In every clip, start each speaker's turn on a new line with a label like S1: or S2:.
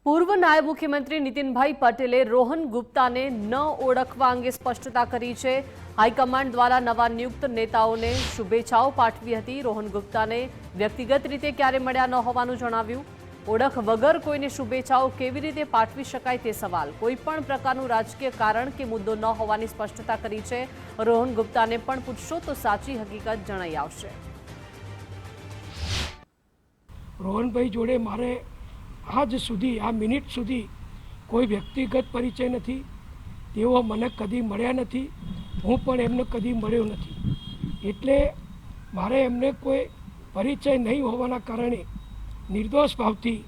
S1: પૂર્વ નાયબ મુખ્યમંત્રી નીતિનભાઈ પટેલે રોહન ગુપ્તાને ન ઓળખવા અંગે સ્પષ્ટતા કરી છે। હાઈકમાન્ડ દ્વારા નવા નિયુક્ત નેતાઓને શુભેચ્છાઓ પાઠવી હતી। રોહન ગુપ્તાને વ્યક્તિગત રીતે ક્યારે મળ્યા ન હોવાનું જણાવ્યું। ઓળખ વગર કોઈને શુભેચ્છાઓ કેવી રીતે પાઠવી શકાય તે સવાલ। કોઈપણ પ્રકારનું રાજકીય કારણ કે મુદ્દો ન હોવાની સ્પષ્ટતા કરી છે। રોહન ગુપ્તાને પણ પૂછશો તો સાચી હકીકત જણાઈ આવશે।
S2: રોહનભાઈ જોડે મારે આજ સુધી આ મિનિટ સુધી કોઈ વ્યક્તિગત પરિચય નથી। તેઓ મને કદી મળ્યા નથી, હું પણ એમને કદી મળ્યો નથી। એટલે મારે એમને કોઈ પરિચય નહીં હોવાના કારણે નિર્દોષ ભાવથી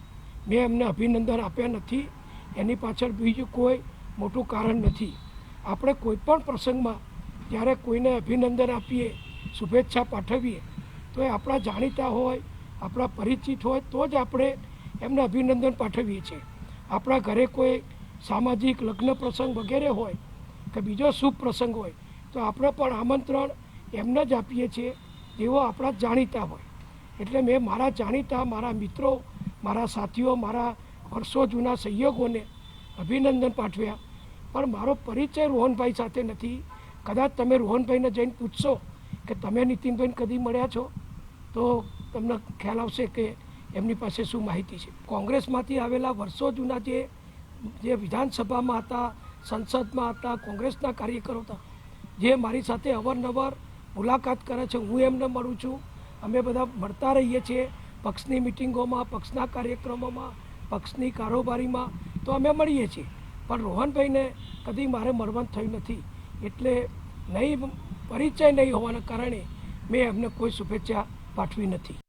S2: મેં એમને અભિનંદન આપ્યા નથી। એની પાછળ બીજું કોઈ મોટું કારણ નથી। આપણે કોઈ પણ પ્રસંગમાં જ્યારે કોઈને અભિનંદન આપીએ, શુભેચ્છા પાઠવીએ તો એ આપણા જાણીતા હોય, આપણા પરિચિત હોય તો જ આપણે એમને અભિનંદન પાઠવીએ છીએ। આપણા ઘરે કોઈ સામાજિક લગ્ન પ્રસંગ વગેરે હોય કે બીજો શુભ પ્રસંગ હોય તો આપણે પણ આમંત્રણ એમને જ આપીએ છીએ જેઓ આપણા જાણીતા હોય। એટલે મેં મારા જાણીતા, મારા મિત્રો, મારા સાથીઓ, મારા વર્ષો જૂના સહયોગોને અભિનંદન પાઠવ્યા, પણ મારો પરિચય રોહનભાઈ સાથે નથી। કદાચ તમે રોહનભાઈને જઈને પૂછશો કે તમે નીતિનભાઈને કદી મળ્યા છો તો તમને ખ્યાલ આવશે કે એમની પાસે શું માહિતી છે। કોંગ્રેસમાંથી આવેલા વર્ષો જૂના જે વિધાનસભામાં હતા, સંસદમાં હતા, કોંગ્રેસના કાર્યકરો હતા, જે મારી સાથે અવારનવાર મુલાકાત કરે છે, હું એમને મળું છું, અમે બધા મળતા રહીએ છીએ પક્ષની મિટિંગોમાં, પક્ષના કાર્યક્રમોમાં, પક્ષની કારોબારીમાં તો અમે મળીએ છીએ। પણ રોહનભાઈને કદી મારે મળવાનું થયું નથી। એટલે પરિચય નહીં હોવાના કારણે મેં એમને કોઈ શુભેચ્છા પાઠવી નથી।